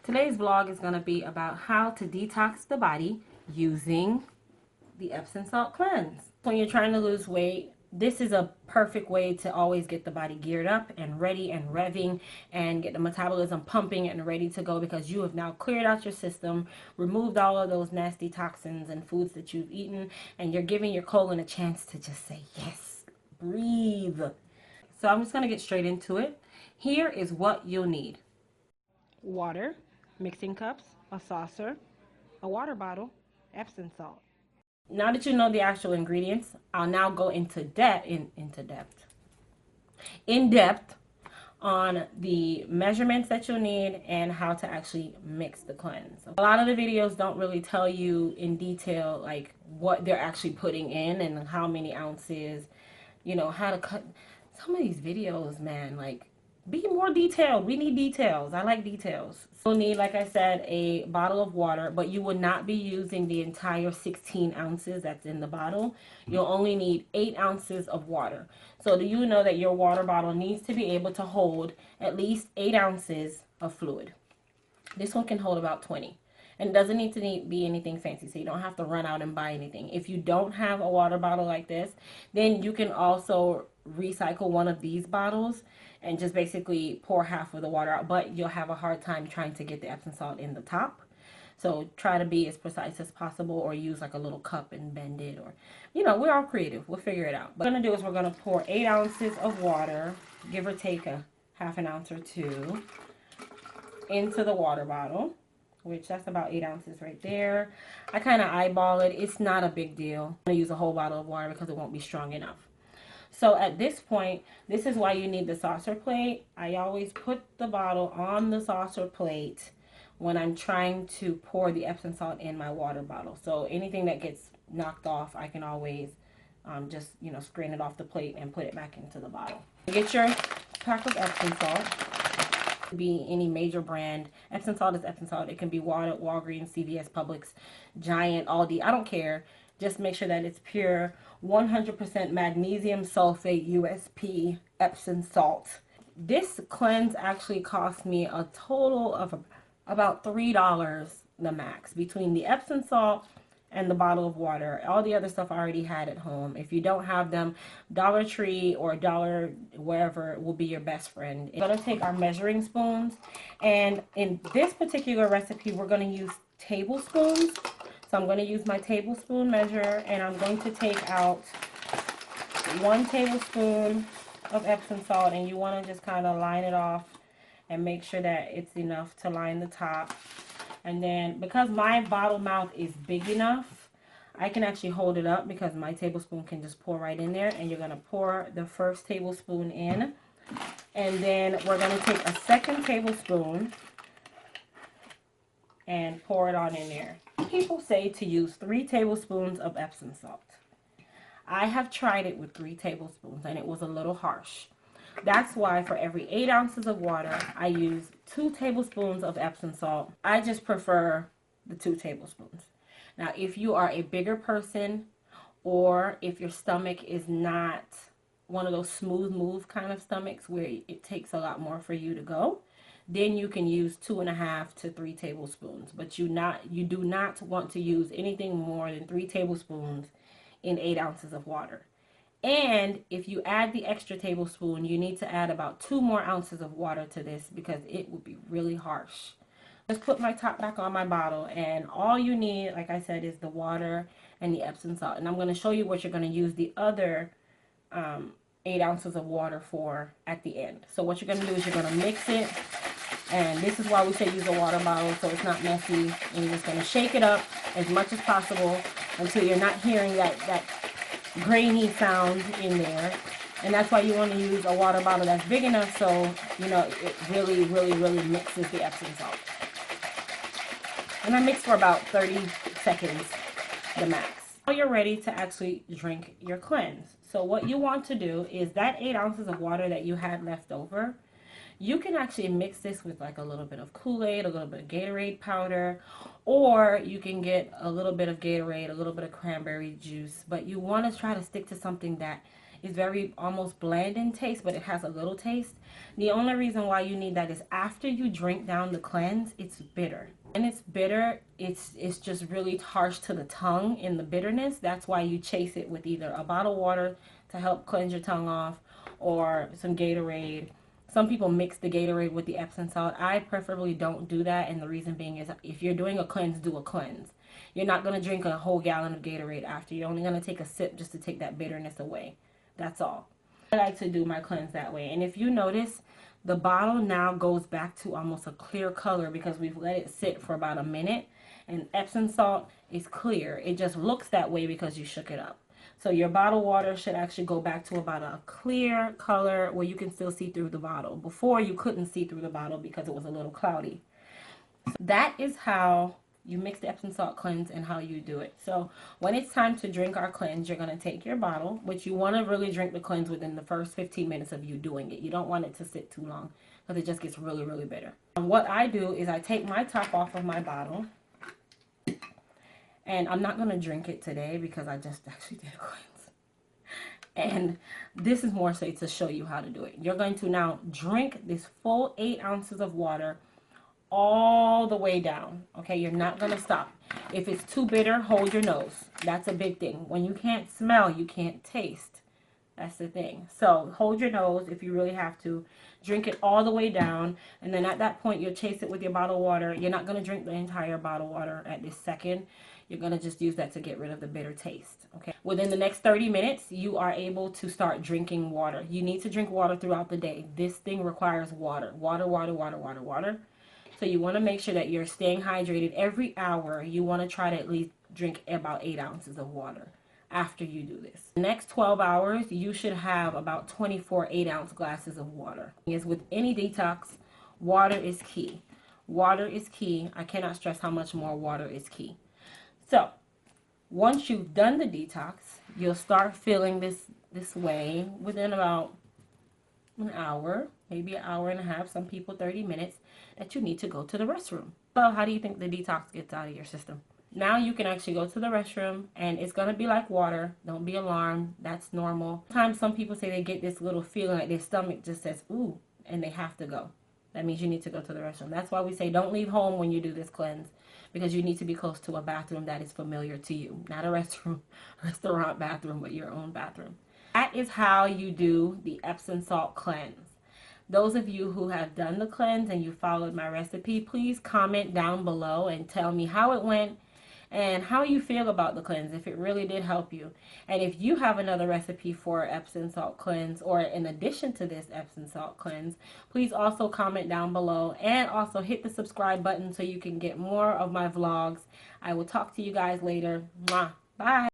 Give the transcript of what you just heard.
Today's vlog is going to be about how to detox the body using the Epsom Salt Cleanse. When you're trying to lose weight, this is a perfect way to always get the body geared up and ready and revving and get the metabolism pumping and ready to go, because you have now cleared out your system, removed all of those nasty toxins and foods that you've eaten, and you're giving your colon a chance to just say yes, breathe. So I'm just going to get straight into it. Here is what you'll need: water, mixing cups, a saucer, a water bottle, Epsom salt. Now that you know the actual ingredients, I'll now go in depth on the measurements that you'll need and how to actually mix the cleanse. A lot of the videos don't really tell you in detail like what they're actually putting in and how many ounces, how to cut. Some of these videos, man, like, be more detailed. We need details. I like details. So you'll need, like I said, a bottle of water, but you would not be using the entire 16 ounces that's in the bottle. You'll only need 8 ounces of water. So do you know that your water bottle needs to be able to hold at least 8 ounces of fluid? This one can hold about 20. And it doesn't need to be anything fancy, so you don't have to run out and buy anything. If you don't have a water bottle like this, then you can also recycle one of these bottles and just basically pour half of the water out, but you'll have a hard time trying to get the Epsom salt in the top. So try to be as precise as possible, or use like a little cup and bend it, or, we're all creative. We'll figure it out. What we're going to do is we're going to pour 8 ounces of water, give or take a half an ounce or two, into the water bottle, which that's about 8 ounces right there. I kind of eyeball it. It's not a big deal. I'm going to use a whole bottle of water because it won't be strong enough. So at this point, this is why you need the saucer plate. I always put the bottle on the saucer plate when I'm trying to pour the Epsom salt in my water bottle. So anything that gets knocked off, I can always just, screen it off the plate and put it back into the bottle. Get your pack of Epsom salt. Be any major brand. Epsom salt is Epsom salt. It can be Walgreens, CVS, Publix, Giant, Aldi. I don't care. Just make sure that it's pure 100% magnesium sulfate USP Epsom salt. This cleanse actually cost me a total of about $3 the max, between the Epsom salt and the bottle of water. All the other stuff I already had at home. If you don't have them, Dollar Tree or Dollar wherever will be your best friend. We're going to take our measuring spoons, and in this particular recipe we're going to use tablespoons. So I'm going to use my tablespoon measure, and I'm going to take out 1 tablespoon of Epsom salt, and you want to just kind of line it off and make sure that it's enough to line the top. And then, because my bottle mouth is big enough, I can actually hold it up because my tablespoon can just pour right in there. And you're going to pour the first tablespoon in, and then we're going to take a second tablespoon and pour it on in there. People say to use 3 tablespoons of Epsom salt. I have tried it with 3 tablespoons and it was a little harsh. That's why for every 8 ounces of water, I use 2 tablespoons of Epsom salt. I just prefer the 2 tablespoons. Now, if you are a bigger person, or if your stomach is not one of those smooth move kind of stomachs where it takes a lot more for you to go, then you can use 2.5 to 3 tablespoons. But you do not want to use anything more than 3 tablespoons in 8 ounces of water. And if you add the extra tablespoon, you need to add about 2 more ounces of water to this, because it will be really harsh. Just put my top back on my bottle, and all you need, like I said, is the water and the Epsom salt. And I'm going to show you what you're going to use the other 8 ounces of water for at the end. So what you're going to do is you're going to mix it. And this is why we say use a water bottle, so it's not messy. And you're just going to shake it up as much as possible until you're not hearing that grainy sound in there. And that's why you want to use a water bottle that's big enough so, it really, really, really mixes the Epsom salt. And I mix for about 30 seconds, the max. Now you're ready to actually drink your cleanse. So what you want to do is that 8 ounces of water that you had left over, you can actually mix this with like a little bit of Kool-Aid, a little bit of Gatorade powder, or you can get a little bit of Gatorade, a little bit of cranberry juice. But you want to try to stick to something that It's very almost bland in taste, but it has a little taste. The only reason why you need that is after you drink down the cleanse, it's bitter. And it's bitter, it's just really harsh to the tongue in the bitterness. That's why you chase it with either a bottle of water to help cleanse your tongue off, or some Gatorade. Some people mix the Gatorade with the Epsom salt. I preferably don't do that, and the reason being is if you're doing a cleanse, do a cleanse. You're not going to drink a whole gallon of Gatorade after. You're only going to take a sip just to take that bitterness away. That's all. I like to do my cleanse that way. And if you notice, the bottle now goes back to almost a clear color because we've let it sit for about a minute. And Epsom salt is clear. It just looks that way because you shook it up. So your bottled water should actually go back to about a clear color where you can still see through the bottle. Before, you couldn't see through the bottle because it was a little cloudy. So that is how you mix the Epsom salt cleanse and how you do it. So when it's time to drink our cleanse, you're going to take your bottle, which you want to really drink the cleanse within the first 15 minutes of you doing it. You don't want it to sit too long because it just gets really, really bitter. And what I do is I take my top off of my bottle, and I'm not going to drink it today because I just actually did a cleanse. And this is more so to show you how to do it. You're going to now drink this full 8 ounces of water all the way down. Okay, you're not going to stop. If it's too bitter, hold your nose. That's a big thing. When you can't smell, you can't taste. That's the thing. So hold your nose if you really have to. Drink it all the way down, and then at that point you'll chase it with your bottled water. You're not going to drink the entire bottled water at this second. You're going to just use that to get rid of the bitter taste. Okay. Within the next 30 minutes, you are able to start drinking water. You need to drink water throughout the day. This thing requires water. Water, water, water, water, water. So you want to make sure that you're staying hydrated. Every hour, you want to try to at least drink about 8 ounces of water after you do this. The next 12 hours, you should have about 24 8-ounce glasses of water. As with any detox, water is key. Water is key. I cannot stress how much more water is key. So once you've done the detox, you'll start feeling this way within about an hour, maybe an hour and a half, some people 30 minutes, that you need to go to the restroom. So how do you think the detox gets out of your system? Now you can actually go to the restroom, and it's going to be like water. Don't be alarmed. That's normal. Sometimes some people say they get this little feeling like their stomach just says, ooh, and they have to go. That means you need to go to the restroom. That's why we say don't leave home when you do this cleanse, because you need to be close to a bathroom that is familiar to you. Not a restaurant bathroom, but your own bathroom. That is how you do the Epsom Salt Cleanse. Those of you who have done the cleanse and you followed my recipe, please comment down below and tell me how it went and how you feel about the cleanse, if it really did help you. And if you have another recipe for Epsom Salt Cleanse, or in addition to this Epsom Salt Cleanse, please also comment down below, and also hit the subscribe button so you can get more of my vlogs. I will talk to you guys later. Mwah. Bye.